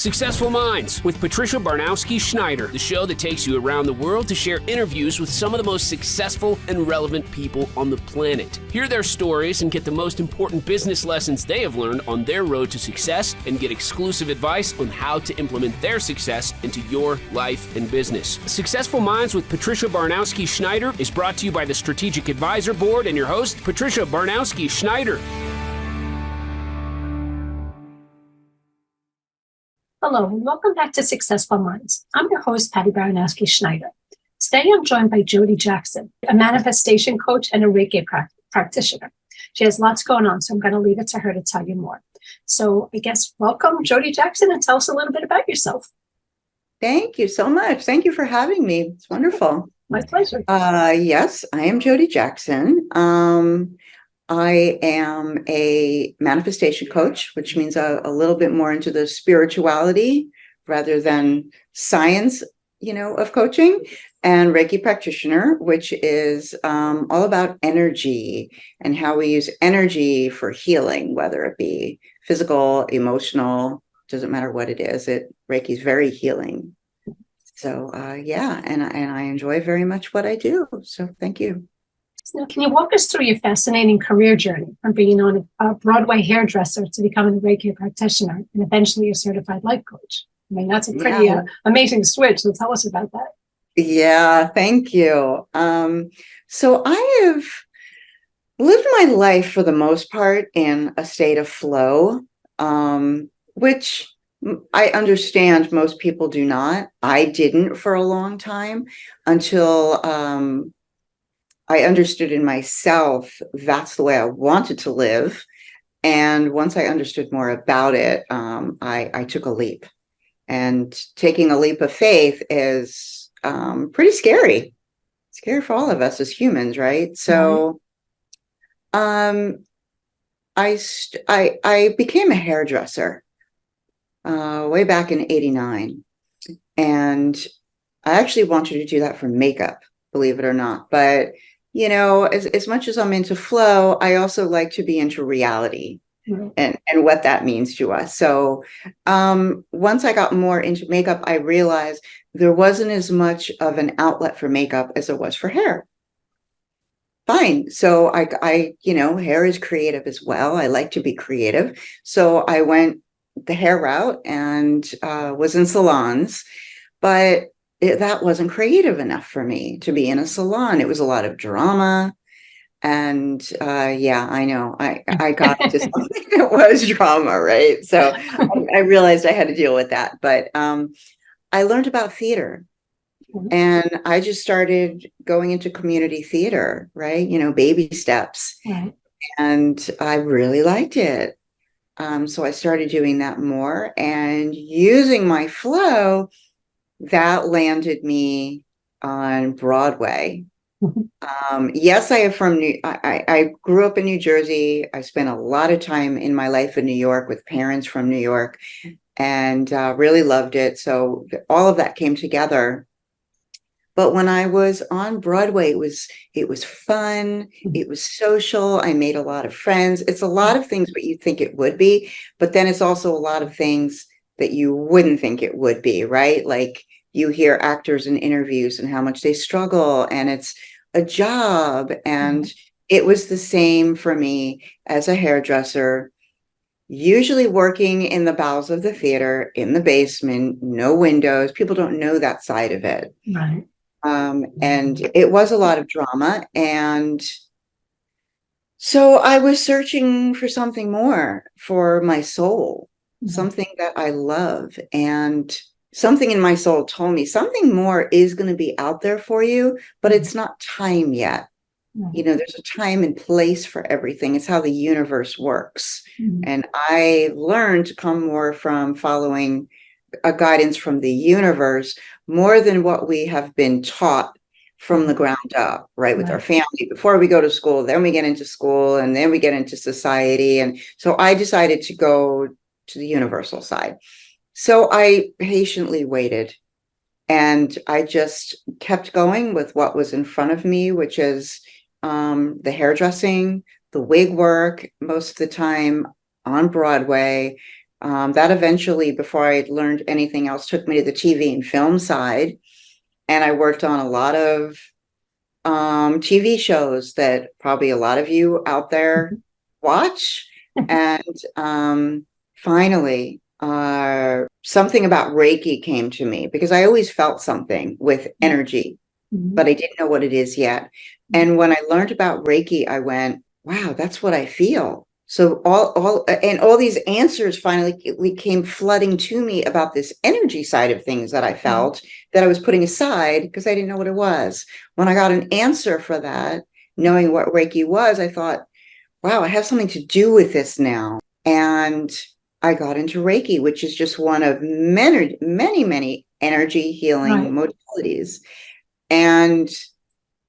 Successful Minds with Patricia Barnowski-Schneider, the show that takes you around the world to share interviews with some of the most successful and relevant people on the planet. Hear their stories and get the most important business lessons they have learned on their road to success and get exclusive advice on how to implement their success into your life and business. Successful Minds with Patricia Barnowski-Schneider is brought to you by the Strategic Advisor Board and your host, Patricia Barnowski-Schneider. Hello, and welcome back to Successful Minds. I'm your host, Patty Baranowski-Schneider. Today, I'm joined by Jodi Jackson, a manifestation coach and a Reiki practitioner. She has lots going on, so I'm going to leave it to her to tell you more. So I guess welcome, Jodi Jackson, and tell us a little bit about yourself. Thank you so much. Thank you for having me. It's wonderful. My pleasure. Yes, I am Jodi Jackson. I am a manifestation coach, which means a little bit more into the spirituality rather than science, of coaching, and Reiki practitioner, which is all about energy and how we use energy for healing, whether it be physical, emotional, doesn't matter what it is. Reiki is very healing. So, and I enjoy very much what I do. So thank you. Now, can you walk us through your fascinating career journey from being on a Broadway hairdresser to becoming a Reiki practitioner and eventually a certified life coach? I mean, that's a pretty amazing switch. So tell us about that. Yeah, thank you. So I have lived my life for the most part in a state of flow, which I understand most people do not. I didn't for a long time until I understood in myself that's the way I wanted to live. And once I understood more about it, I took a leap. And taking a leap of faith is pretty scary. Scary for all of us as humans, right? So I became a hairdresser way back in '89. And I actually wanted to do that for makeup, believe it or not. But as much as I'm into flow, I also like to be into reality and what that means to us. So once I got more into makeup, I realized there wasn't as much of an outlet for makeup as there was for hair. Fine. So I hair is creative as well. I like to be creative. So I went the hair route and was in salons, but that wasn't creative enough for me to be in a salon. It was a lot of drama. And I know I got into something that was drama, right? So I realized I had to deal with that. But I learned about theater. And I just started going into community theater, right? Baby steps. Right. And I really liked it. So I started doing that more and using my flow. That landed me on Broadway. Yes, I grew up in New Jersey. I spent a lot of time in my life in New York with parents from New York and really loved it. So all of that came together. But when I was on Broadway, it was fun. It was social. I made a lot of friends. It's a lot of things what you think it would be, but then it's also a lot of things that you wouldn't think it would be, right? Like you hear actors in interviews and how much they struggle and it's a job. And it was the same for me as a hairdresser, usually working in the bowels of the theater, in the basement, no windows. People don't know that side of it. Right. And it was a lot of drama. And so I was searching for something more for my soul. Something that I love, and something in my soul told me something more is going to be out there for you, but it's not time yet. There's a time and place for everything. It's how the universe works. And I learned to come more from following a guidance from the universe more than what we have been taught from the ground up, right? With our family before we go to school, then we get into school, and then we get into society. And so I decided to go to the universal side. So I patiently waited and I just kept going with what was in front of me, which is the hairdressing, the wig work, most of the time on Broadway, That eventually, before I learned anything else, took me to the TV and film side. And I worked on a lot of TV shows that probably a lot of you out there watch. And finally, something about Reiki came to me because I always felt something with energy, but I didn't know what it is yet. And when I learned about Reiki, I went, wow, that's what I feel. So all these answers finally came flooding to me about this energy side of things that I felt that I was putting aside because I didn't know what it was. When I got an answer for that, knowing what Reiki was, I thought, wow, I have something to do with this now. And I got into Reiki, which is just one of many, many, many energy healing modalities. And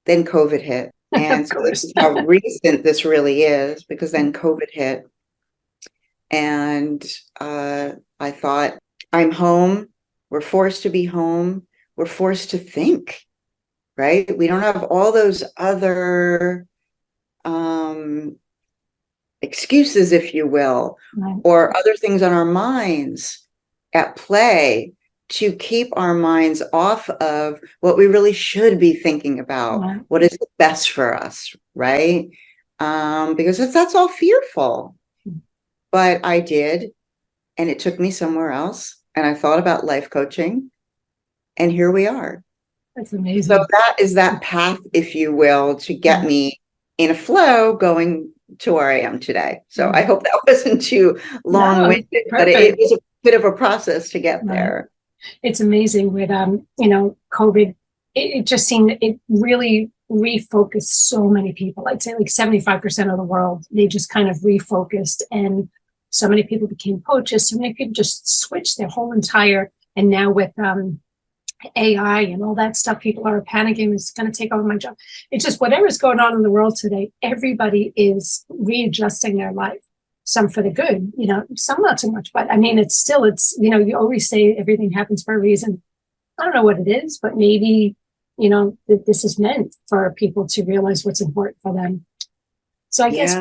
then COVID hit. And so this is how recent this really is, because then COVID hit. And I thought, I'm home. We're forced to be home. We're forced to think, right? We don't have all those other excuses, if you will, or other things on our minds at play to keep our minds off of what we really should be thinking about, what is the best for us, right? Because that's all fearful. But I did, and it took me somewhere else, and I thought about life coaching, and here we are. That's amazing. So that is that path, if you will, to get me in a flow going to where I am today. So I hope that wasn't too long-winded, but it was a bit of a process to get there. It's amazing with, COVID, it just seemed, it really refocused so many people. I'd say like 75% of the world, they just kind of refocused, and so many people became coaches. So many people just switched their whole entire, and now with AI and all that stuff, people are panicking, it's going to take over my job. It's just whatever's going on in the world today, everybody is readjusting their life. Some for the good, some not so much, but I mean, it's, you always say everything happens for a reason. I don't know what it is, but maybe, that this is meant for people to realize what's important for them. So I guess,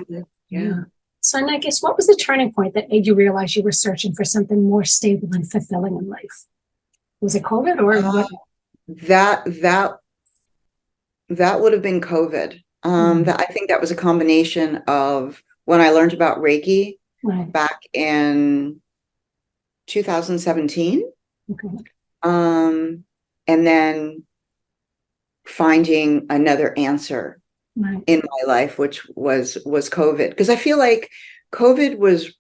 So and I guess, what was the turning point that made you realize you were searching for something more stable and fulfilling in life? Was it COVID or what? That would have been COVID. I think that was a combination of when I learned about Reiki back in 2017. And then finding another answer in my life, which was COVID. Because I feel like COVID was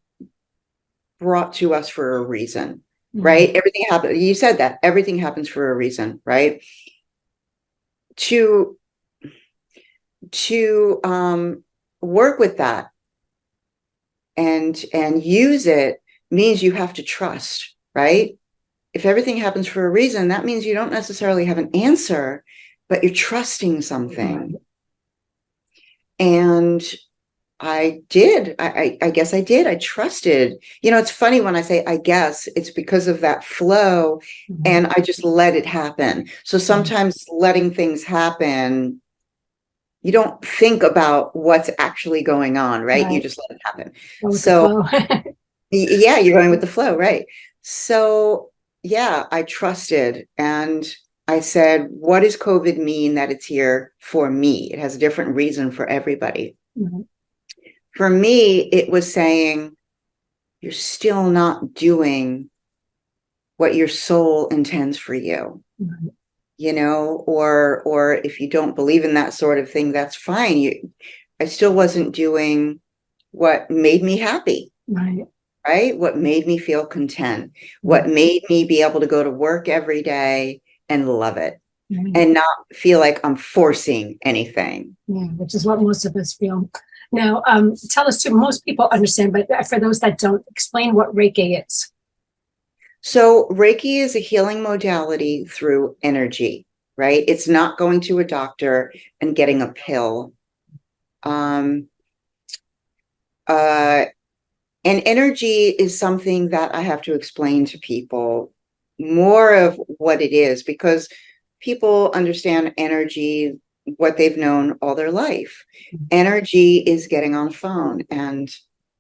brought to us for a reason, right? Everything happened. You said that everything happens for a reason, right? To work with that and use it means you have to trust, right? If everything happens for a reason, that means you don't necessarily have an answer, but you're trusting something. And I did. I guess I did. I trusted. It's funny when I say I guess, it's because of that flow, and I just let it happen. So sometimes letting things happen, you don't think about what's actually going on, right? You just let it happen. So yeah, you're going with the flow, right? So yeah, I trusted, and I said, what does COVID mean that it's here for me? It has a different reason for everybody. For me, it was saying, you're still not doing what your soul intends for you, or if you don't believe in that sort of thing, that's fine. I still wasn't doing what made me happy, right? What made me feel content, what made me be able to go to work every day and love it and not feel like I'm forcing anything. Which is what most of us feel. Now, tell us too, most people understand, but for those that don't, explain what Reiki is. So Reiki is a healing modality through energy, right? It's not going to a doctor and getting a pill. And energy is something that I have to explain to people more of what it is, because people understand energy, what they've known all their life. Energy is getting on the phone and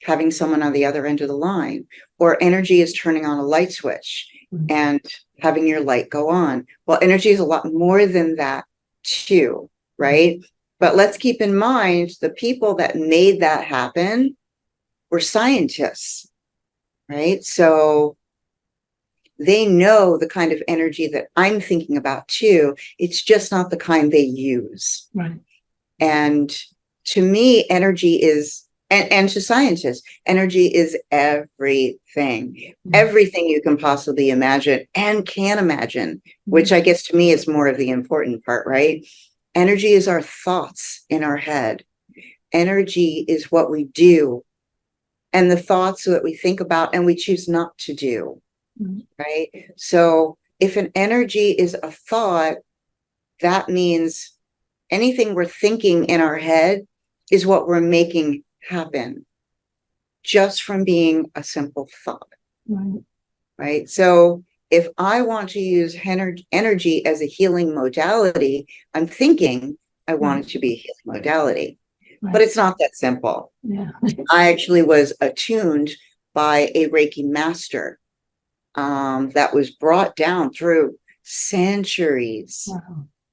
having someone on the other end of the line, or energy is turning on a light switch and having your light go on. Well, energy is a lot more than that too, right? But let's keep in mind the people that made that happen were scientists, right? So they know the kind of energy that I'm thinking about too. It's just not the kind they use. Right. And to me, energy is, and to scientists, energy is everything, everything you can possibly imagine and can imagine, which I guess to me is more of the important part, right? Energy is our thoughts in our head. Energy is what we do and the thoughts that we think about and we choose not to do, right? So if an energy is a thought, that means anything we're thinking in our head is what we're making happen just from being a simple thought, right? So if I want to use energy as a healing modality, I'm thinking I want it to be a healing modality, but it's not that simple. I actually was attuned by a Reiki master that was brought down through centuries,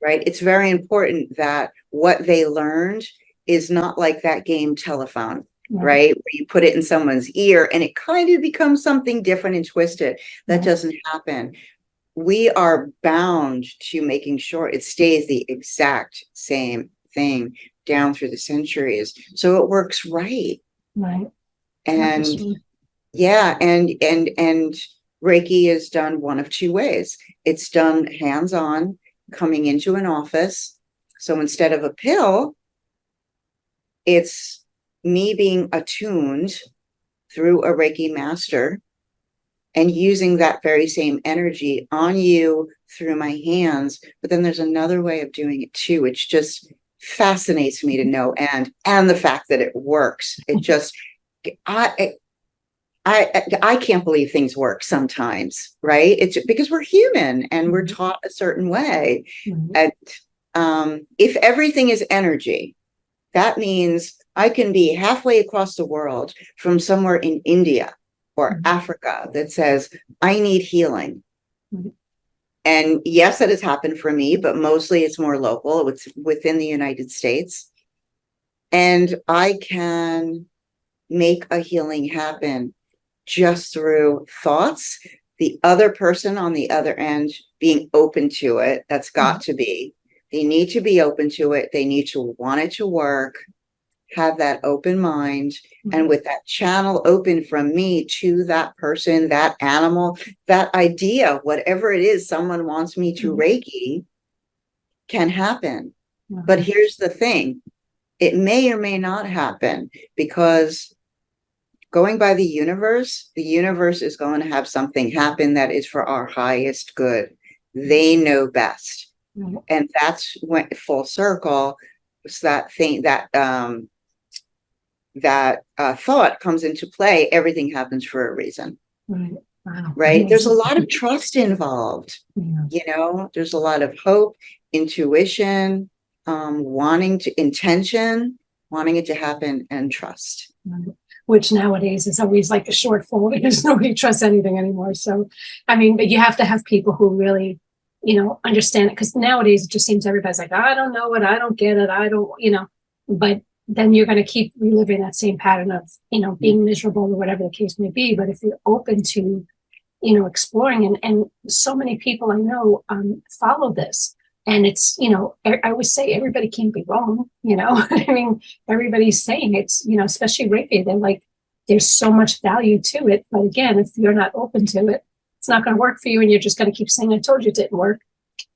right? It's very important that what they learned is not like that game telephone, right? Where you put it in someone's ear and it kind of becomes something different and twisted. That doesn't happen. We are bound to making sure it stays the exact same thing down through the centuries. So it works right. And yeah, and Reiki is done one of two ways. It's done hands-on, coming into an office. So instead of a pill, it's me being attuned through a Reiki master and using that very same energy on you through my hands. But then there's another way of doing it too, which just fascinates me to no end. And the fact that it works, it just, I can't believe things work sometimes, right? It's because we're human and we're taught a certain way. And if everything is energy, that means I can be halfway across the world from somewhere in India or Africa that says, I need healing. And yes, that has happened for me, but mostly it's more local. It's within the United States. And I can make a healing happen just through thoughts. The other person on the other end being open to it. That's got to be. They need to be open to it. They need to want it to work, have that open mind. And with that channel open from me to that person, that animal, that idea, whatever it is someone wants me to Reiki, can happen. But here's the thing. It may or may not happen because going by the universe is going to have something happen that is for our highest good. They know best. And that's when full circle. It's that thing that thought comes into play. Everything happens for a reason. Right. There's a lot of trust involved. You know, there's a lot of hope, intuition, intention, wanting it to happen, and trust. Which nowadays is always like a shortfall because nobody trusts anything anymore. So, I mean, but you have to have people who really, understand it, because nowadays it just seems everybody's like, I don't know it, I don't get it, I don't, but then you're going to keep reliving that same pattern of, being miserable or whatever the case may be. But if you're open to, exploring, and so many people I know follow this. And it's, I always say everybody can't be wrong, I mean, everybody's saying it's, especially Reiki, they're like, there's so much value to it. But again, if you're not open to it, it's not going to work for you. And you're just going to keep saying, I told you it didn't work.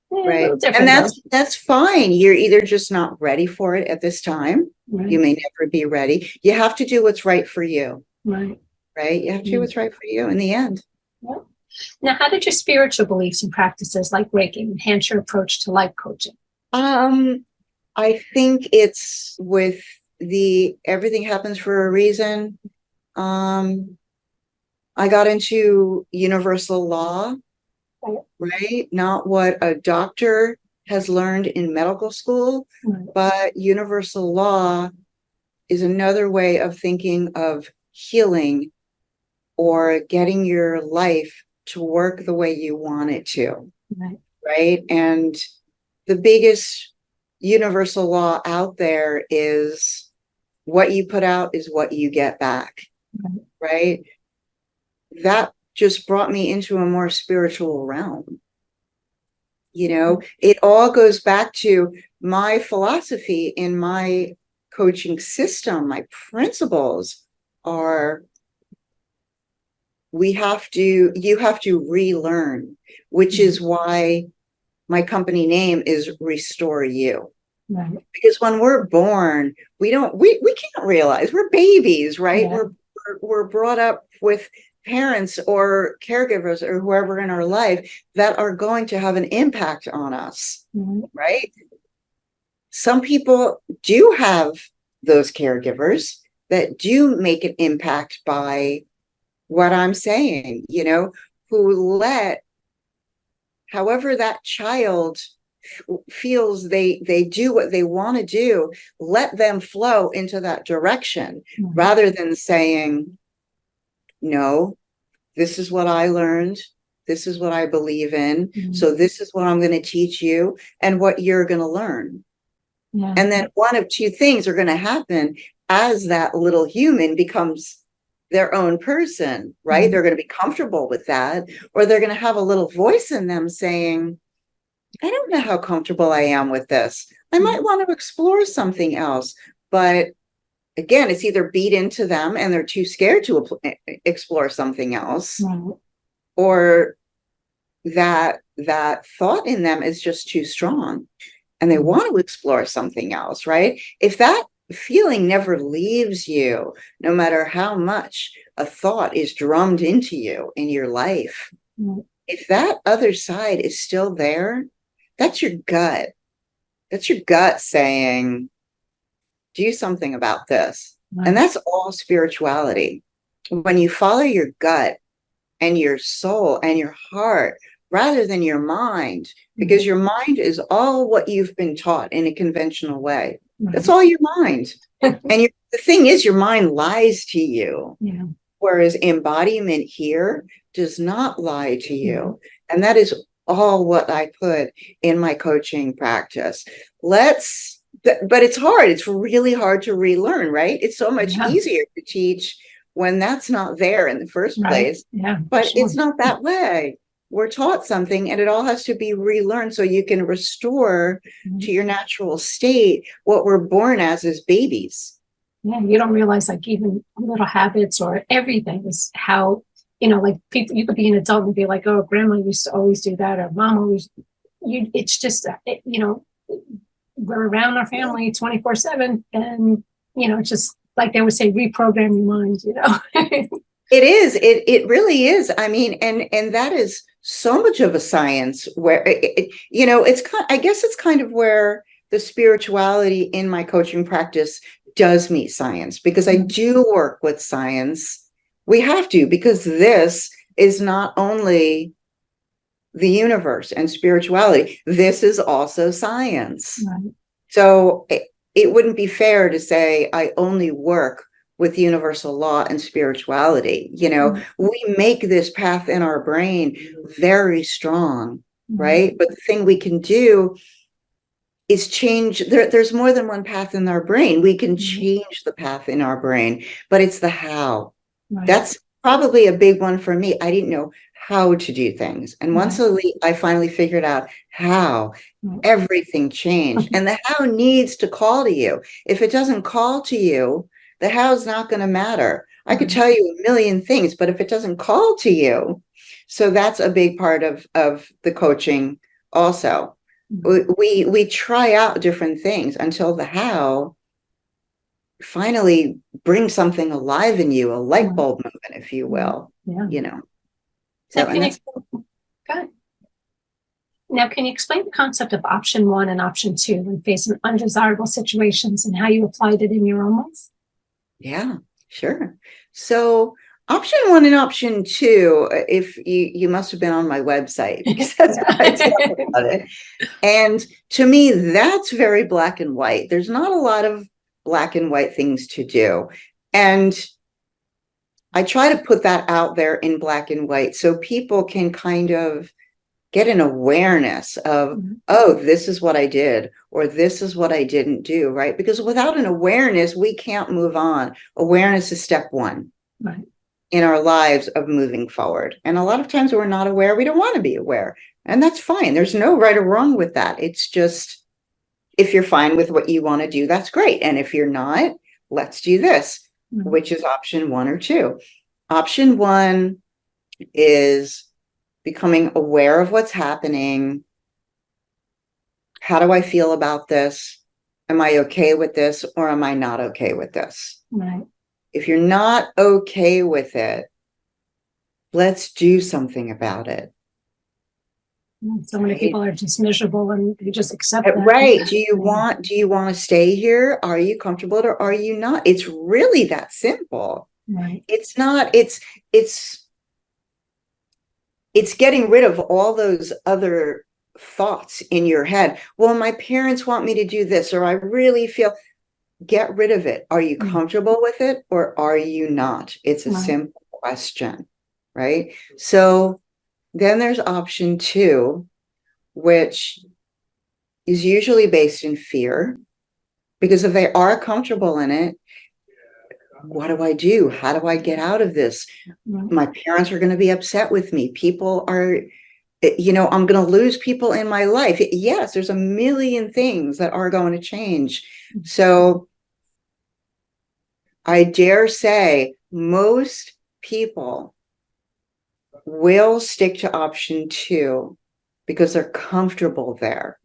Right. And that's fine. You're either just not ready for it at this time. Right. You may never be ready. You have to do what's right for you. Right. Right. You have to do what's right for you in the end. Yeah. Now, how did your spiritual beliefs and practices like Reiki enhance your approach to life coaching? I think it's with everything happens for a reason. I got into universal law, right? Not what a doctor has learned in medical school, but universal law is another way of thinking of healing or getting your life to work the way you want it to. Right. And the biggest universal law out there is what you put out is what you get back. Right. That just brought me into a more spiritual realm. You know, it all goes back to my philosophy in my coaching system. My principles are you have to relearn, which is why my company name is Restore You. Right. Because when we're born, we can't realize we're babies, right? Yeah. We're brought up with parents or caregivers or whoever in our life that are going to have an impact on us, right? Some people do have those caregivers that do make an impact by what I'm saying, you know, who let, however that child feels they do what they want to do, let them flow into that direction rather than saying, no, this is what I learned. This is what I believe in. So this is what I'm going to teach you and what you're going to learn. Yeah. And then one of two things are going to happen as that little human becomes their own person, right? They're going to be comfortable with that, or they're going to have a little voice in them saying, I don't know how comfortable I am with this. I might want to explore something else. But again, it's either beat into them and they're too scared to explore something else, or that thought in them is just too strong and they want to explore something else, right? If that feeling never leaves you, no matter how much a thought is drummed into you in your life, if that other side is still there, that's your gut. That's your gut saying, do something about this. And that's all spirituality. When you follow your gut and your soul and your heart rather than your mind, because your mind is all what you've been taught in a conventional way. That's all your mind. And the thing is, your mind lies to you. Yeah. Whereas embodiment here does not lie to you. And that is all what I put in my coaching practice. But it's hard. It's really hard to relearn, right? It's so much easier to teach when that's not there in the first place. Yeah, but it's not that way. We're taught something and it all has to be relearned so you can restore to your natural state what we're born as babies. Yeah, you don't realize like even little habits or everything is how, you know, like people, you could be an adult and be like, oh, grandma used to always do that, or mom always, it's just, you know, we're around our family 24/7 and, you know, it's just like they would say, reprogram your mind, you know. It is. It really is. I mean, and that is so much of a science where, you know, I guess it's kind of where the spirituality in my coaching practice does meet science, because I do work with science. We have to, because this is not only the universe and spirituality, this is also science. Right. So it wouldn't be fair to say I only work with universal law and spirituality. You know, we make this path in our brain very strong, right? But the thing we can do is change. There's more than one path in our brain. We can change the path in our brain, but it's the how. Right. That's probably a big one for me. I didn't know how to do things. And once I finally figured out how, everything changed. And the how needs to call to you. If it doesn't call to you, the how is not going to matter. I could tell you a million things, but if it doesn't call to you, so that's a big part of the coaching also. We try out different things until the how finally brings something alive in you, a light bulb movement, if you will, you know. So, Now, can you explain the concept of option 1 and option 2 when facing undesirable situations and how you applied it in your own life? Yeah, sure. So option 1 and option 2, if you must have been on my website, because that's what I talk about it. And to me, that's very black and white. There's not a lot of black and white things to do. And I try to put that out there in black and white so people can kind of get an awareness of, oh, this is what I did, or this is what I didn't do, right? Because without an awareness, we can't move on. Awareness is step one in our lives of moving forward. And a lot of times we're not aware. We don't want to be aware. And that's fine. There's no right or wrong with that. It's just, if you're fine with what you want to do, that's great. And if you're not, let's do this, which is option 1 or 2. Option 1 is becoming aware of what's happening. How do I feel about this? Am I okay with this, or am I not okay with this? Right. If you're not okay with it, let's do something about it. So many people are just miserable and they just accept that. Right. Do you want to stay here? Are you comfortable, or are you not? It's really that simple. Right. It's not, it's getting rid of all those other thoughts in your head. Well, my parents want me to do this, or I really feel, get rid of it. Are you comfortable with it, or are you not? It's a simple question, right? So then there's option 2, which is usually based in fear, because if they are comfortable in it, what do I do? How do I get out of this? My parents are going to be upset with me. People are, I'm going to lose people in my life. Yes, there's a million things that are going to change. So I dare say most people will stick to option 2 because they're comfortable there.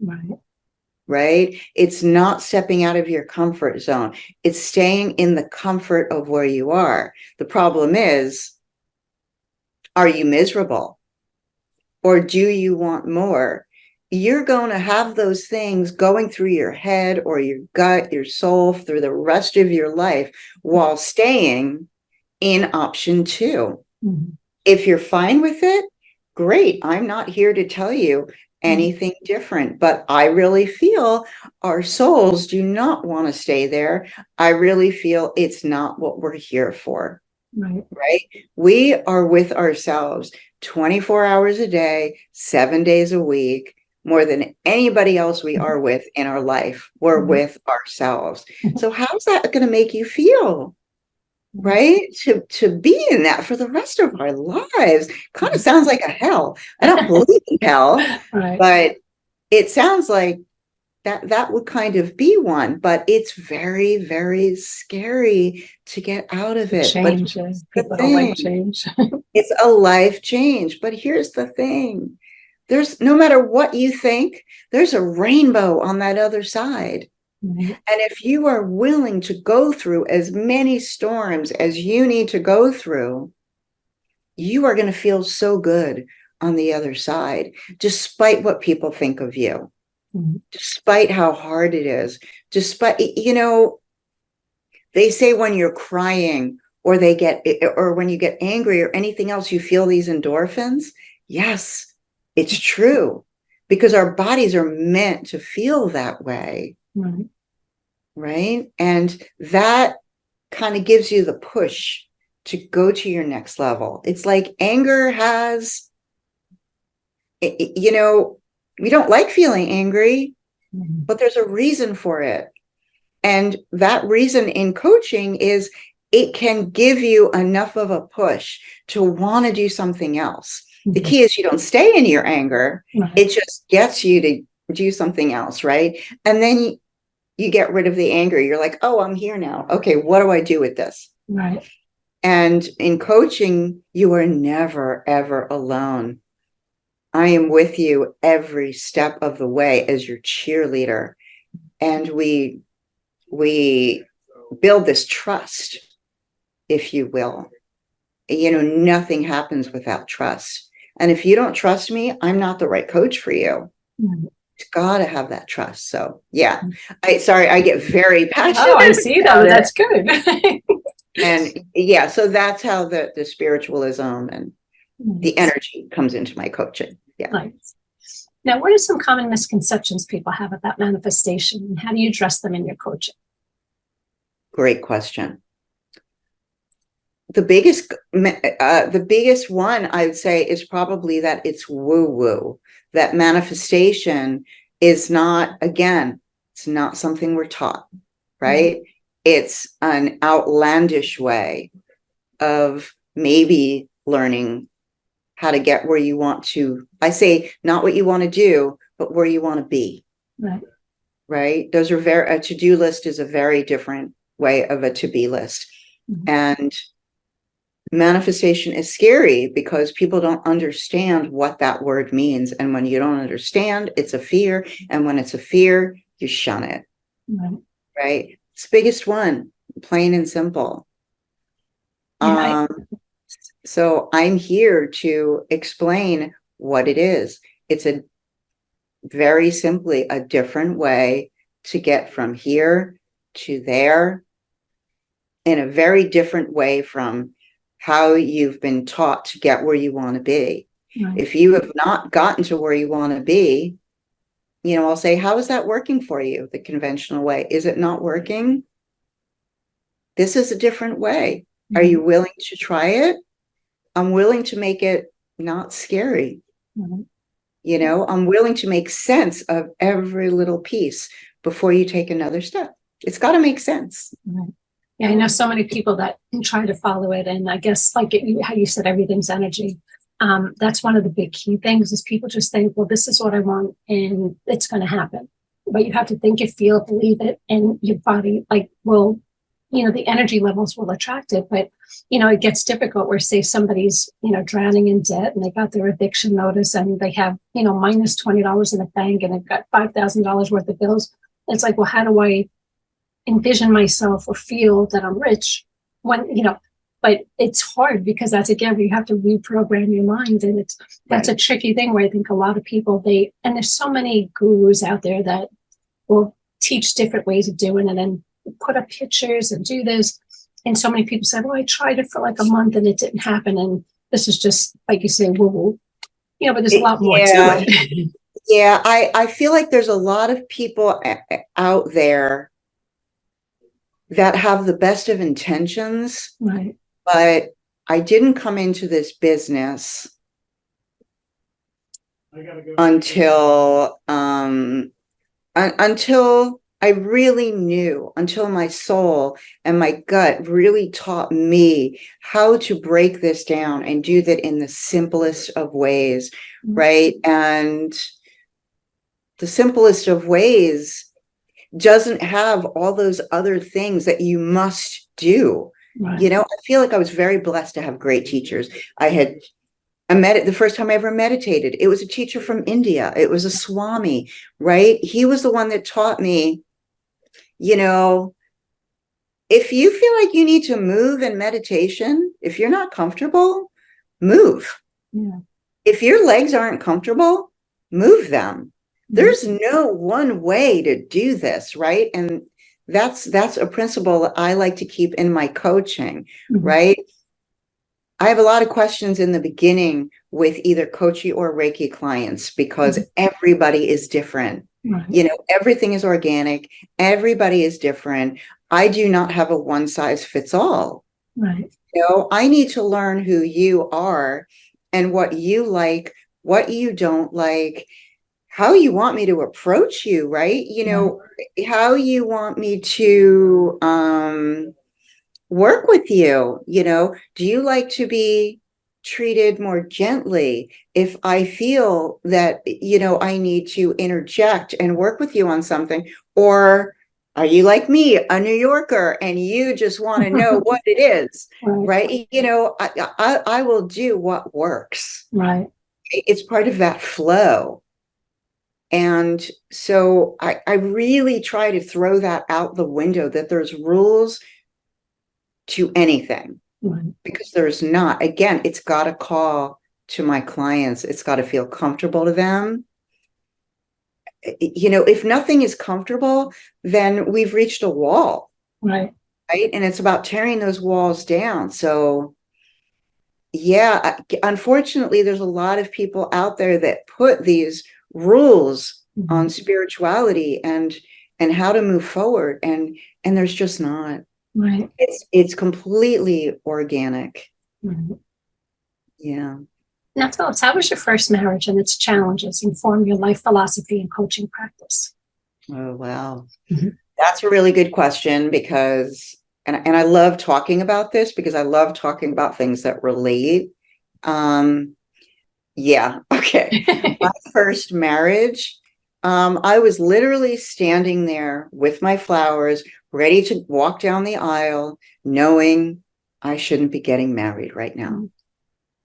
Right? It's not stepping out of your comfort zone. It's staying in the comfort of where you are. The problem is, are you miserable? Or do you want more? You're going to have those things going through your head or your gut, your soul, through the rest of your life while staying in option 2. If you're fine with it, great. I'm not here to tell you anything different, but I really feel our souls do not want to stay there. I really feel it's not what we're here for. Right? We are with ourselves 24 hours a day, 7 days a week, more than anybody else we are with in our life. We're with ourselves. So how's that going to make you feel? Right? To be in that for the rest of our lives kind of sounds like a hell. I don't believe in hell, but it sounds like that would kind of be one, but it's very, very scary to get out of it. Change. People don't like change. It's a life change. But here's the thing. There's, no matter what you think, there's a rainbow on that other side. And if you are willing to go through as many storms as you need to go through, you are going to feel so good on the other side, despite what people think of you, despite how hard it is, despite, they say when you're crying or when you get angry or anything else, you feel these endorphins. Yes, it's true, because our bodies are meant to feel that way. Right. And that kind of gives you the push to go to your next level. It's like anger has, we don't like feeling angry, but there's a reason for it. And that reason in coaching is it can give you enough of a push to want to do something else. The key is you don't stay in your anger. It just gets you to do something else. Right. And then you get rid of the anger. You're like, oh, I'm here now. Okay, what do I do with this? Right. And in coaching, you are never, ever alone. I am with you every step of the way as your cheerleader. And we build this trust, if you will. Nothing happens without trust. And if you don't trust me, I'm not the right coach for you. Got to have that trust. So yeah, I get very passionate. Oh, I see that. That's good. And yeah, so that's how the spiritualism and the energy comes into my coaching. Yeah. Nice. Now, what are some common misconceptions people have about manifestation, and how do you address them in your coaching? Great question. the biggest one I would say is probably that it's woo-woo, that manifestation is not, again, it's not something we're taught, right? Mm-hmm. It's an outlandish way of maybe learning how to get where you want to. I say not what you want to do, but where you want to be. Right. Right. Those are a to-do list is a very different way of a to-be list. Mm-hmm. And manifestation is scary because people don't understand what that word means. And when you don't understand, it's a fear. And when it's a fear, you shun it. Right. Right. It's the biggest one, plain and simple. Yeah, So I'm here to explain what it is. It's a very simply a different way to get from here to there in a very different way from how you've been taught to get where you want to be. Right. If you have not gotten to where you want to be, I'll say, how is that working for you? The conventional way. Is it not working? This is a different way. Mm-hmm. Are you willing to try it? I'm willing to make it not scary. Mm-hmm. I'm willing to make sense of every little piece before you take another step. It's got to make sense. Right. Yeah, I know so many people that try to follow it. And I guess how you said, everything's energy. That's one of the big key things is people just think, well, this is what I want and it's going to happen. But you have to think it, feel it, believe it, and your body the energy levels will attract it. But, it gets difficult where, say, somebody's, drowning in debt and they got their eviction notice and they have, minus $20 in the bank and they've got $5,000 worth of bills. It's like, well, how do I envision myself or feel that I'm rich when, but it's hard because that's, again, you have to reprogram your mind. And that's a tricky thing where I think a lot of people, and there's so many gurus out there that will teach different ways of doing it and put up pictures and do this. And so many people said, well, I tried it for like a month and it didn't happen. And this is just, like you say, woo-woo. But there's a lot more to it. Yeah, I feel like there's a lot of people out there that have the best of intentions. Right. But I didn't come into this business until I really knew, until my soul and my gut really taught me how to break this down and do that in the simplest of ways, mm-hmm. right? And the simplest of ways doesn't have all those other things that you must do. Right. I feel like I was very blessed to have great teachers. The first time I ever meditated, it was a teacher from India. It was a Swami, right? He was the one that taught me, if you feel like you need to move in meditation, if you're not comfortable, move. Yeah. If your legs aren't comfortable, move them. Mm-hmm. There's no one way to do this, right? And that's a principle that I like to keep in my coaching, mm-hmm. right? I have a lot of questions in the beginning with either Kochi or Reiki clients because mm-hmm. everybody is different. Right. Everything is organic. Everybody is different. I do not have a one size fits all. Right. I need to learn who you are and what you like, what you don't like, how you want me to approach you, right? How you want me to work with you. Do you like to be treated more gently? If I feel that, I need to interject and work with you on something, or are you like me, a New Yorker, and you just want to know what it is, right? I will do what works. Right. It's part of that flow. And so I really try to throw that out the window, that there's rules to anything. Right. Because there's not. Again, it's got to call to my clients. It's got to feel comfortable to them. If nothing is comfortable, then we've reached a wall. Right. Right. And it's about tearing those walls down. So, yeah, unfortunately, there's a lot of people out there that put these rules on spirituality and how to move forward. And there's just not. Right. It's completely organic. Right. Yeah. Now tell us, how was your first marriage and its challenges inform your life philosophy and coaching practice? Oh, wow. Mhm. That's a really good question because, and I love talking about this because I love talking about things that relate. Yeah. Okay. My first marriage, I was literally standing there with my flowers, ready to walk down the aisle, knowing I shouldn't be getting married right now.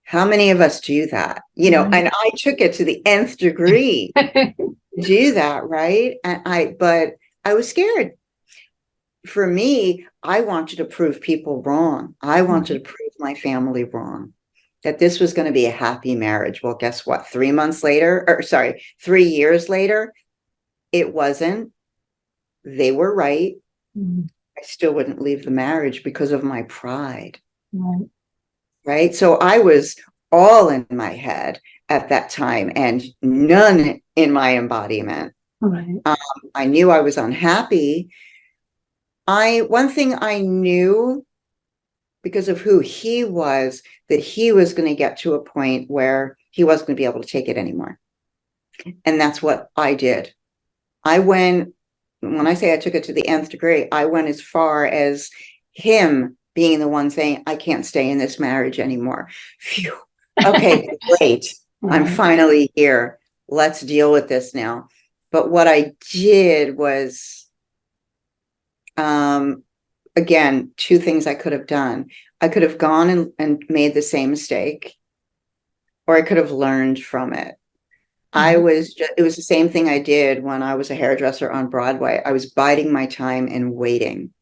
How many of us do that? You know, and I took it to the nth degree to do that, right? But I was scared. For me, I wanted to prove people wrong. I wanted to prove my family wrong, that this was going to be a happy marriage. Well, guess what? 3 years later, it wasn't. They were right. I still wouldn't leave the marriage because of my pride. Right. So I was all in my head at that time and none in my embodiment. I knew I was unhappy. One thing I knew because of who he was, that he was going to get to a point where he wasn't going to be able to take it anymore. And that's what I did. When I say I took it to the nth degree, I went as far as him being the one saying, I can't stay in this marriage anymore. Phew. Okay, great. I'm finally here. Let's deal with this now. But what I did was, again, two things I could have done. I could have gone and made the same mistake, or I could have learned from it. It was the same thing I did when I was a hairdresser on Broadway. I was biding my time and waiting.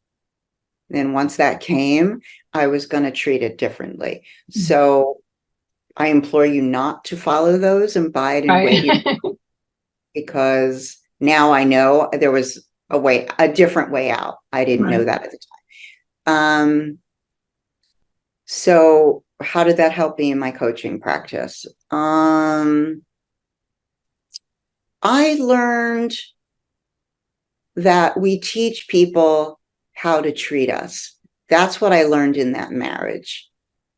Then once that came, I was going to treat it differently. So I implore you not to follow those and bide and wait, because now I know there was a different way out. I didn't know that at the time. So how did that help me in my coaching practice? I learned that we teach people how to treat us. That's what I learned in that marriage,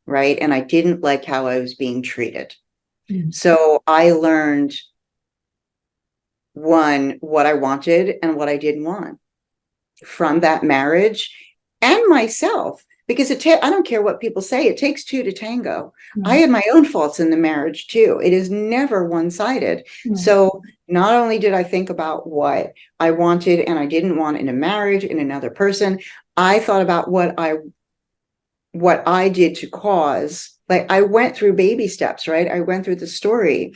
right? And I didn't like how I was being treated. So I learned, one, what I wanted and what I didn't want from that marriage and myself. Because I don't care what people say, it takes two to tango. I had my own faults in the marriage too. It is never one-sided. So not only did I think about what I wanted and I didn't want in a marriage, in another person, I thought about what I did to cause. Like, I went through baby steps, right? I went through the story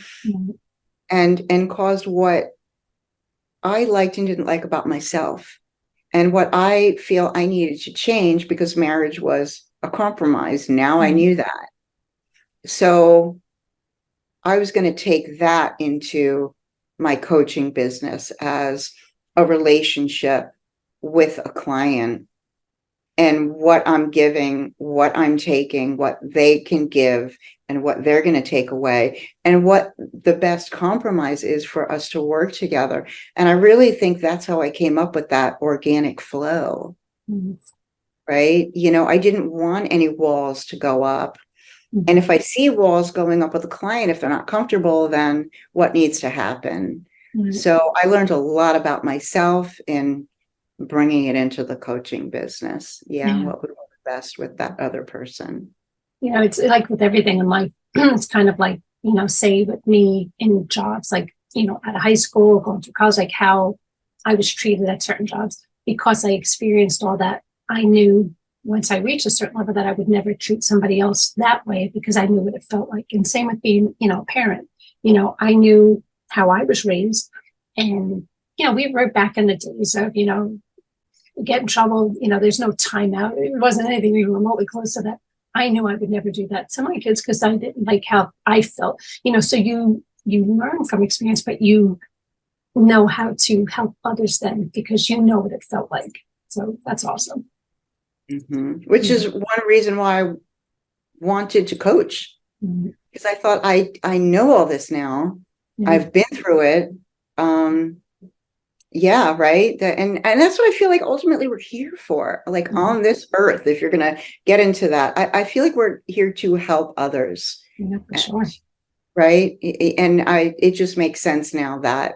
and caused what I liked and didn't like about myself. And what I feel I needed to change, because marriage was a compromise. Now I knew that. So I was going to take that into my coaching business as a relationship with a client, and what I'm giving, what I'm taking, what they can give, and what they're going to take away, and what the best compromise is for us to work together. And I really think that's how I came up with that organic flow, right? You know, I didn't want any walls to go up. And if I see walls going up with a client, if they're not comfortable, then what needs to happen? So I learned a lot about myself in bringing it into the coaching business. What would work best with that other person? You know, it's like with everything in life, it's kind of like, you know, say with me in jobs, like, you know, at high school, going through college, like how I was treated at certain jobs, because I experienced all that. I knew once I reached a certain level that I would never treat somebody else that way, because I knew what it felt like. And same with being, you know, a parent. You know, I knew how I was raised, and, you know, we were back in the days of, you know, get in trouble, you know, there's no timeout. It wasn't anything even remotely close to that. I knew I would never do that to my kids, because I didn't like how I felt, you know. So you learn from experience, but you know how to help others then, because you know what it felt like. So that's awesome. Which is one reason why I wanted to coach, because I thought I know all this now. I've been through it. Yeah, right. And that's what I feel like ultimately we're here for, like on this earth, if you're going to get into that. I feel like we're here to help others. Yeah, for sure. Right. And it just makes sense now that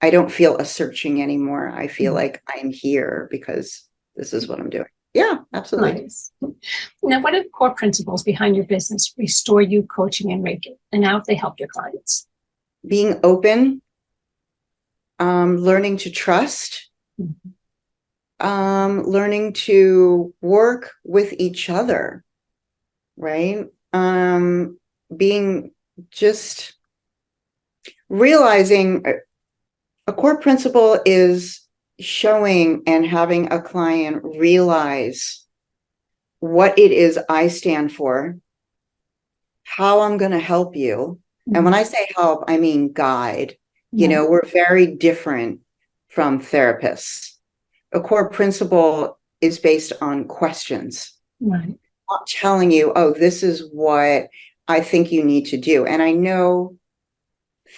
I don't feel a searching anymore. I feel like I'm here because this is what I'm doing. Yeah, absolutely. Nice. Now, what are the core principles behind your business, Restore You Coaching and Reiki, and how they help your clients? Being open, learning to trust, learning to work with each other, right? Being just realizing a core principle is showing and having a client realize what it is I stand for, how I'm going to help you. And when I say help, I mean guide. You know, we're very different from therapists. A core principle is based on questions. Right. Not telling you, oh, this is what I think you need to do. And I know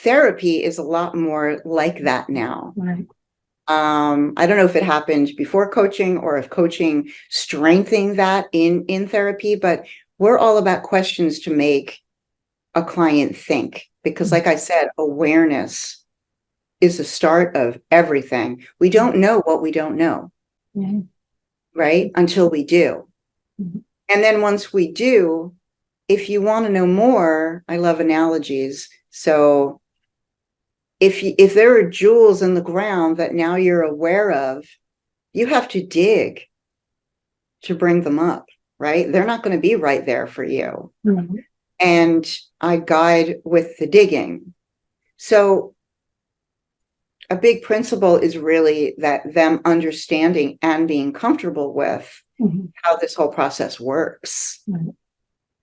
therapy is a lot more like that now. Right. I don't know if it happened before coaching or if coaching strengthening that in therapy, but we're all about questions to make a client think. Because like I said, awareness is the start of everything. We don't know what we don't know, right? Until we do. And then once we do, if you want to know more, I love analogies. So if there are jewels in the ground that now you're aware of, you have to dig to bring them up, right? They're not going to be right there for you. And I guide with the digging. So a big principle is really that them understanding and being comfortable with how this whole process works.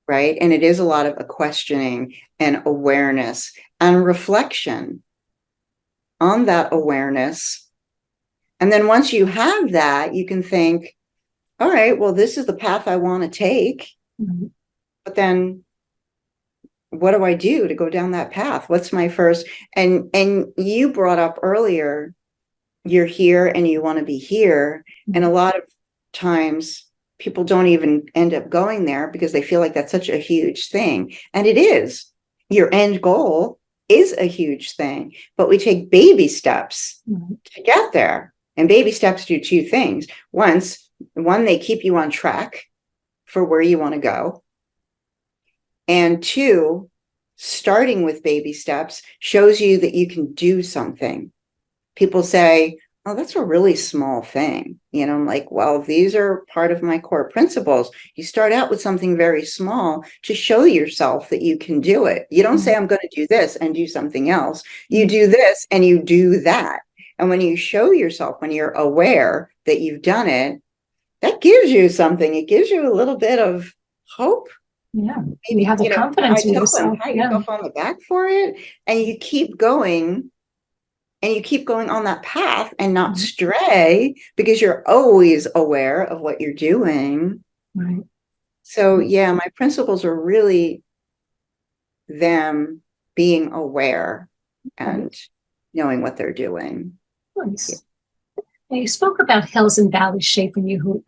Right. And it is a lot of a questioning and awareness and reflection on that awareness. And then once you have that, you can think, all right, well, this is the path I want to take. But then what do I do to go down that path? What's my first? And you brought up earlier, you're here and you want to be here. And a lot of times people don't even end up going there because they feel like that's such a huge thing. And it is. Your end goal is a huge thing, but we take baby steps to get there. And baby steps do two things. One, they keep you on track for where you want to go. And two, starting with baby steps shows you that you can do something. People say, oh, that's a really small thing. You know, I'm like, well, these are part of my core principles. You start out with something very small to show yourself that you can do it. You don't say, I'm going to do this and do something else. You do this and you do that. And when you show yourself, when you're aware that you've done it, that gives you something. It gives you a little bit of hope. Yeah. Maybe you have the confidence in yourself. Pat yourself on the back for it. And you keep going. And you keep going on that path and not stray because you're always aware of what you're doing. Right. So, yeah, my principles are really them being aware and knowing what they're doing. Nice. Yeah. Now, you spoke about hills and valleys shaping who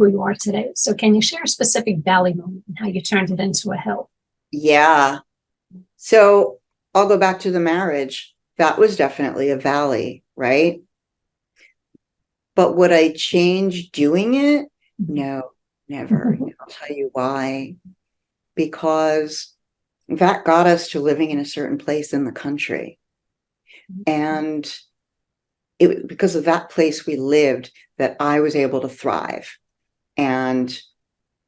you are today. So can you share a specific valley moment and how you turned it into a hill? Yeah. So I'll go back to the marriage. That was definitely a valley, right? But would I change doing it? No, never. I'll tell you why. Because that got us to living in a certain place in the country. And it because of that place we lived that I was able to thrive. And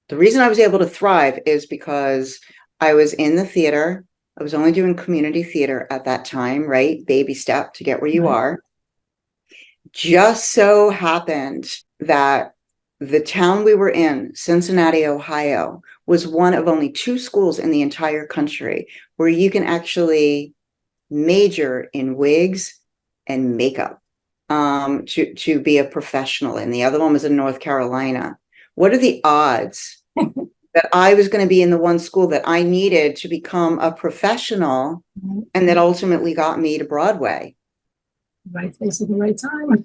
the reason I was able to thrive is because I was in the theater. I was only doing community theater at that time, right? Baby step to get where you are. Just so happened that the town we were in, Cincinnati, Ohio, was one of only 2 schools in the entire country where you can actually major in wigs and makeup to be a professional. And the other one was in North Carolina. What are the odds that I was going to be in the one school that I needed to become a professional and that ultimately got me to Broadway? Right place at the right time.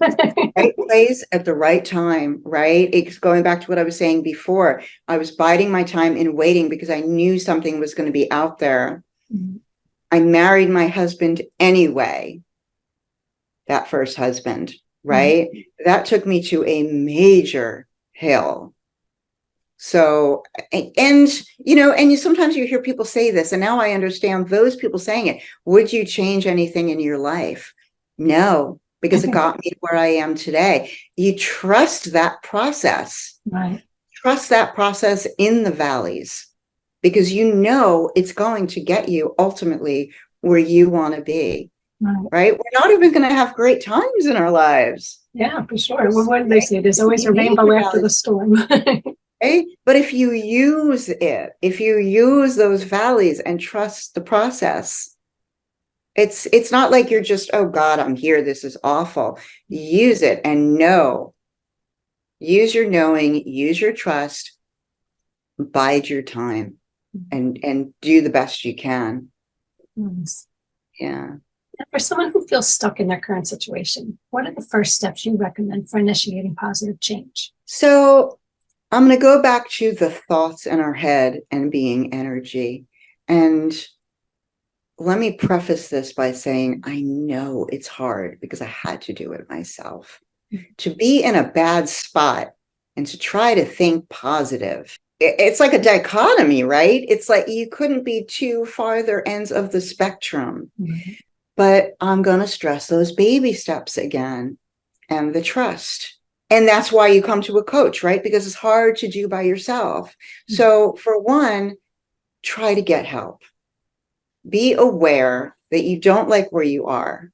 Right place at the right time, right? It's going back to what I was saying before. I was biding my time and waiting because I knew something was going to be out there. Mhm. I married my husband anyway, that first husband, right? That took me to a major hill. So, and and sometimes you hear people say this, and now I understand those people saying it. Would you change anything in your life? No, because it got me to where I am today. You trust that process. Right. Trust that process in the valleys, because you know it's going to get you ultimately where you want to be. Right? We're not even going to have great times in our lives. Yeah, for sure. Well, what do they say? There's always a Major rainbow after the valleys. storm. Right? But if you use it, if you use those valleys and trust the process, it's not like you're just, oh God, I'm here, this is awful. Use it and know. Use your knowing, use your trust, bide your time, and do the best you can. Nice. Yeah. For someone who feels stuck in their current situation, what are the first steps you recommend for initiating positive change? So I'm going to go back to the thoughts in our head and being energy. And let me preface this by saying, I know it's hard because I had to do it myself. To be in a bad spot and to try to think positive, it's like a dichotomy, right? It's like you couldn't be two farther ends of the spectrum. But I'm going to stress those baby steps again and the trust. And that's why you come to a coach, right? Because it's hard to do by yourself. So for one, try to get help. Be aware that you don't like where you are,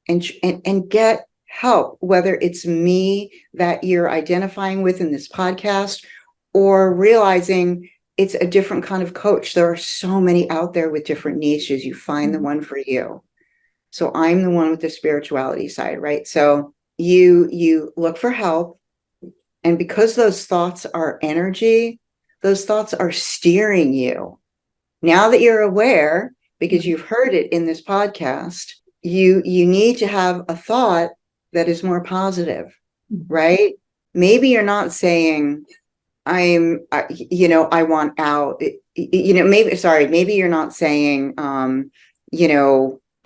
and get help, whether it's me that you're identifying with in this podcast, or realizing it's a different kind of coach. There are so many out there with different niches. You find the one for you. So I'm the one with the spirituality side, right? So you look for help. And because those thoughts are energy, those thoughts are steering you. Now that you're aware, because you've heard it in this podcast, you need to have a thought that is more positive, right? Maybe you're not saying, I want out, maybe you're not saying,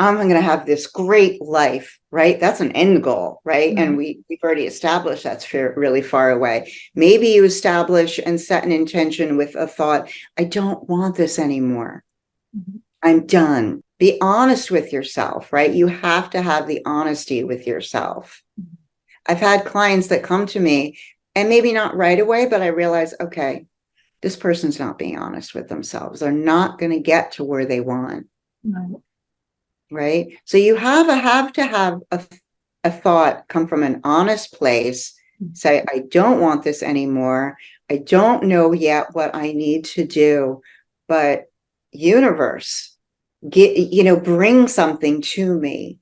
I'm going to have this great life, right? That's an end goal, right? And we've already established that's really far away. Maybe you establish and set an intention with a thought, I don't want this anymore. I'm done. Be honest with yourself, right? You have to have the honesty with yourself. I've had clients that come to me, and maybe not right away, but I realize, okay, this person's not being honest with themselves. They're not going to get to where they want. Right? So you have to have a thought come from an honest place. Say, I don't want this anymore. I don't know yet what I need to do, but universe, bring something to me,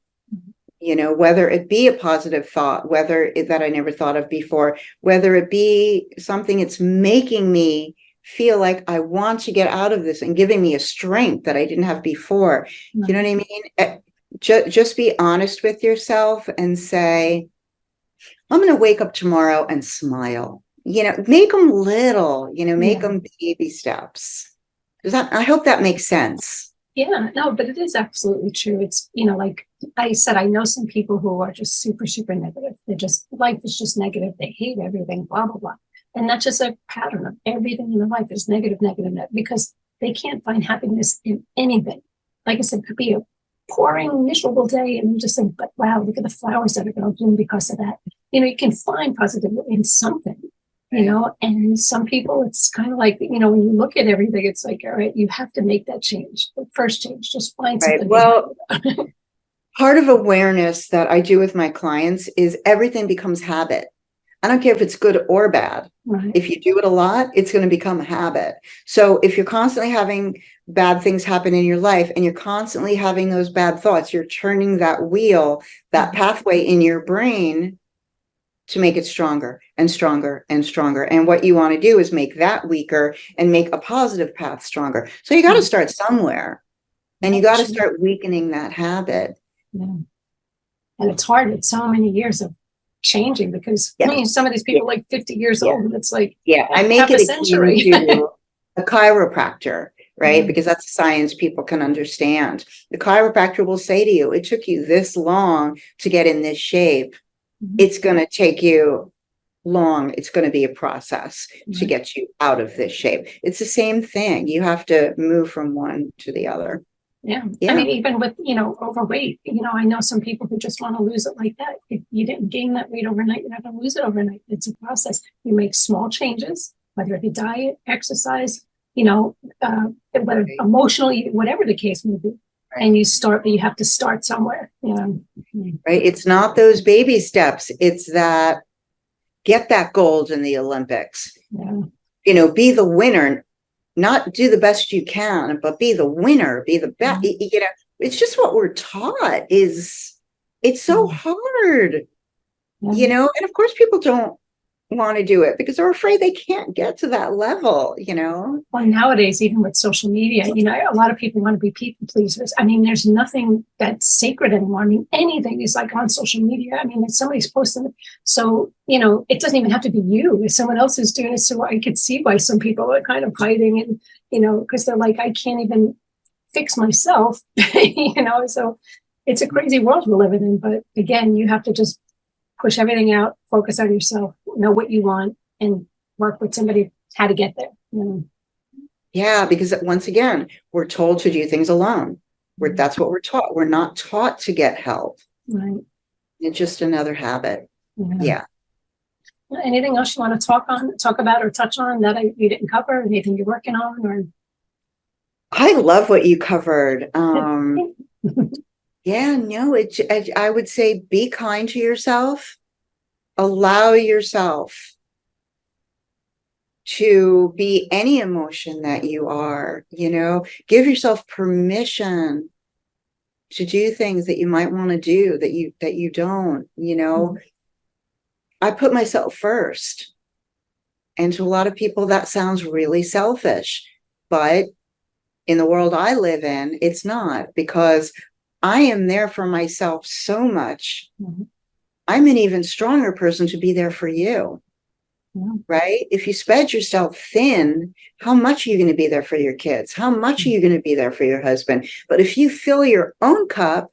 whether it be a positive thought, whether that I never thought of before, whether it be something it's making me feel like I want to get out of this and giving me a strength that I didn't have before. You know what I mean? Just be honest with yourself and say, I'm going to wake up tomorrow and smile. Make them little, make them baby steps. I hope that makes sense. Yeah, no, but it is absolutely true. It's, like I said, I know some people who are just super, super negative. Life is just negative. They hate everything, blah, blah, blah. And that's just a pattern of everything in their life is negative, negative, negative, because they can't find happiness in anything. Like I said, it could be a pouring, miserable day, and you just think, but wow, look at the flowers that are going to bloom because of that. You can find positivity in something. And some people, it's kind of like, when you look at everything, it's like, all right, you have to make that change. The first change, just find something. Well, part of awareness that I do with my clients is everything becomes habit. I don't care if it's good or bad. Right. If you do it a lot, it's going to become a habit. So if you're constantly having bad things happen in your life and you're constantly having those bad thoughts, you're turning that wheel, that pathway in your brain to make it stronger and stronger and stronger. And what you want to do is make that weaker and make a positive path stronger. So you got to start somewhere, and you got to start weakening that habit. Yeah. And it's hard with so many years of changing because I mean, some of these people are like 50 years old, and it's like I make half it a century. to a chiropractor, right? Mhm. Because that's science people can understand. The chiropractor will say to you, it took you this long to get in this shape. Mhm. It's going to take you long. It's going to be a process to Right. get you out of this shape. It's the same thing. You have to move from one to the other. Yeah. I Yeah. mean, even with, overweight, I know some people who just want to lose it like that. If you didn't gain that weight overnight, you're not going to lose it overnight. It's a process. You make small changes, whether it be diet, exercise, whether emotionally, whatever the case may be. Right. And you have to start somewhere, Right. It's not those baby steps. It's that get that gold in the Olympics. Yeah. Be the winner, not do the best you can, but be the winner, be the best. It's just what we're taught it's so hard, and of course people don't want to do it because they're afraid they can't get to that level. Well, nowadays, even with social media, a lot of people want to be people pleasers. I mean, there's nothing that's sacred anymore. I mean, anything is like on social media. I mean, if somebody's posting it, so, it doesn't even have to be you. If someone else is doing it, so I could see why some people are kind of hiding and, because they're like, I can't even fix myself, so it's a crazy world we're living in. But again, you have to just push everything out, focus on yourself, know what you want, and work with somebody how to get there. Yeah, because once again, we're told to do things alone. That's what we're taught. We're not taught to get help. Right. It's just another habit. Yeah. Anything else you want to talk about or touch on that you didn't cover? Anything you're working on? Or I love what you covered. Yeah, no, I would say be kind to yourself. Allow yourself to be any emotion that you are, give yourself permission to do things that you might want to do that you don't, I put myself first. And to a lot of people, that sounds really selfish, but in the world I live in, it's not, because I am there for myself so much. Mm-hmm. I'm an even stronger person to be there for you. Yeah. Right? If you spread yourself thin, how much are you going to be there for your kids? How much are you going to be there for your husband? But if you fill your own cup,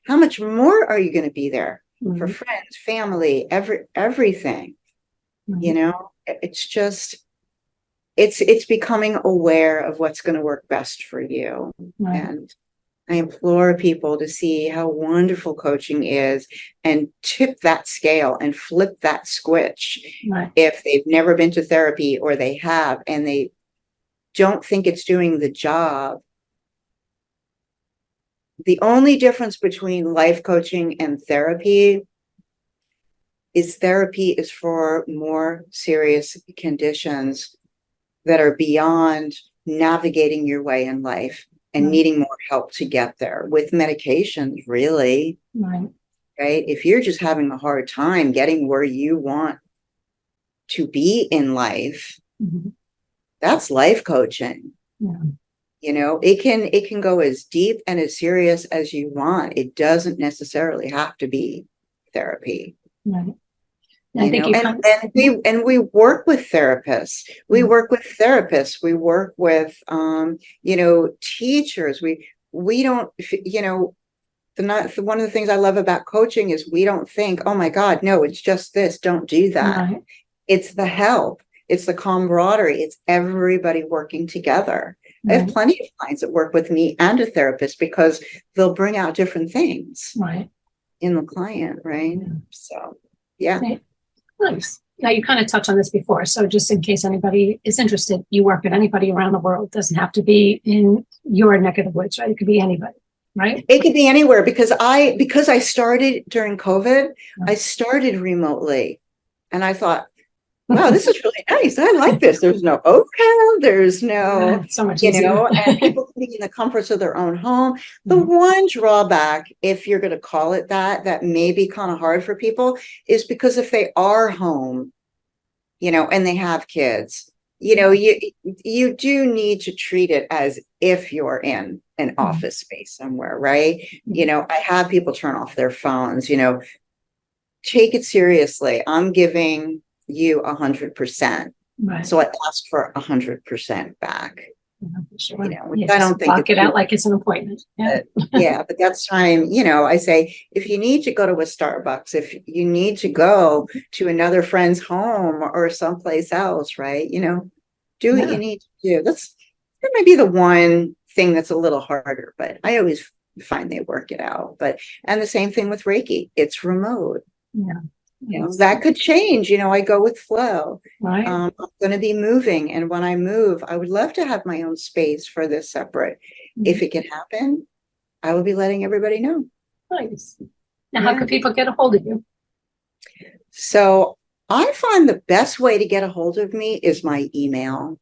how much more are you going to be there for friends, family, everything? It's just, it's becoming aware of what's going to work best for you. Right. And I implore people to see how wonderful coaching is and tip that scale and flip that switch. Right. If they've never been to therapy or they have and they don't think it's doing the job. The only difference between life coaching and therapy is for more serious conditions that are beyond navigating your way in life and needing more help to get there with medications, really. Right. If you're just having a hard time getting where you want to be in life, that's life coaching. Yeah. It can go as deep and as serious as you want. It doesn't necessarily have to be therapy. Right. And we work with therapists. We work with therapists. We work with teachers. We don't, one of the things I love about coaching is we don't think, oh my God, no, it's just this. Don't do that. Right. It's the help. It's the camaraderie. It's everybody working together. Right. I have plenty of clients that work with me and a therapist because they'll bring out different things in the client. Right. Yeah. So, yeah. Right. Nice. Now, you kind of touched on this before. So just in case anybody is interested, you work with anybody around the world. It doesn't have to be in your neck of the woods, right? It could be anybody, right? It could be anywhere because I started during COVID, I started remotely and I thought, wow, this is really nice. I like this. There's no overhead. There's no, so much easier. And people can be in the comforts of their own home. The one drawback, if you're going to call it that may be kind of hard for people is because if they are home, and they have kids, you do need to treat it as if you're in an office space somewhere, right? I have people turn off their phones, take it seriously. I'm giving you 100%. Right. So I ask for 100% back. Sure. Which I don't think block it out like it's an appointment. Yeah. But that's time. I say, if you need to go to a Starbucks, if you need to go to another friend's home or someplace else, right? Do what you need to do. That might be the one thing that's a little harder, but I always find they work it out. And the same thing with Reiki. It's remote. Yeah. That could change. I go with flow. Right. I'm going to be moving. And when I move, I would love to have my own space for this separate. If it can happen, I will be letting everybody know. Nice. Now, how can people get a hold of you? So I find the best way to get a hold of me is my email.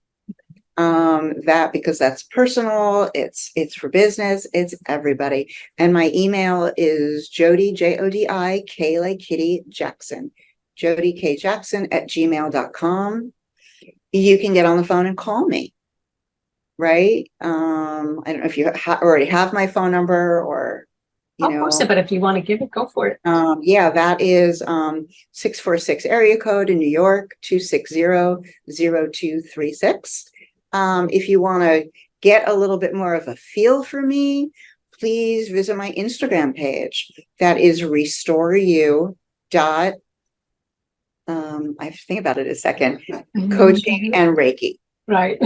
Because that's personal, it's for business, it's everybody. And my email is Jodi, Jodi, K like Kitty, Jackson, Jodi K Jackson @gmail.com. You can get on the phone and call me. Right. I don't know if you already have my phone number or, I'll post it, but if you want to give it, go for it. That is 646 area code in New York, 260-0236. If you want to get a little bit more of a feel for me, please visit my Instagram page. That is restore you dot. I have to think about it a second. Coaching and Reiki. Right.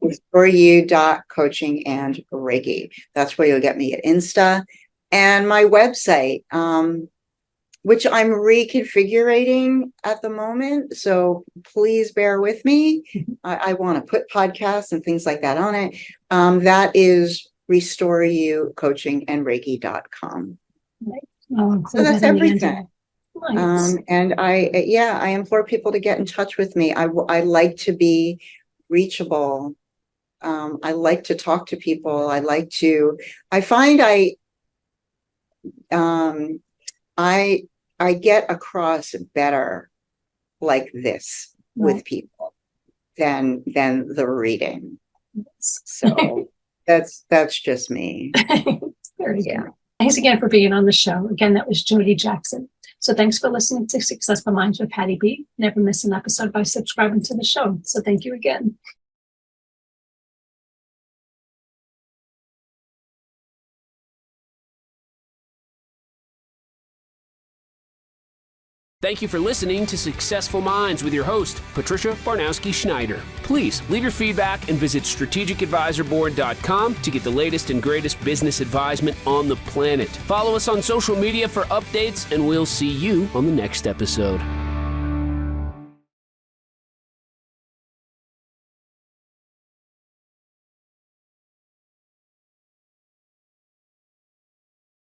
Restore you dot coaching and Reiki. That's where you'll get me at Insta and my website, which I'm reconfiguring at the moment. So please bear with me. I want to put podcasts and things like that on it. That is restoreyoucoachingandreiki.com. So that's everything. Nice. And I implore people to get in touch with me. I like to be reachable. I like to talk to people. I find I get across better like this with people than the reading. So that's just me. Very good. Thanks again for being on the show. Again, that was Jodi Jackson. So thanks for listening to Successful Minds with Patty B. Never miss an episode by subscribing to the show. So thank you again. Thank you for listening to Successful Minds with your host, Patricia Barnowski-Schneider. Please leave your feedback and visit strategicadvisorboard.com to get the latest and greatest business advisement on the planet. Follow us on social media for updates, and we'll see you on the next episode.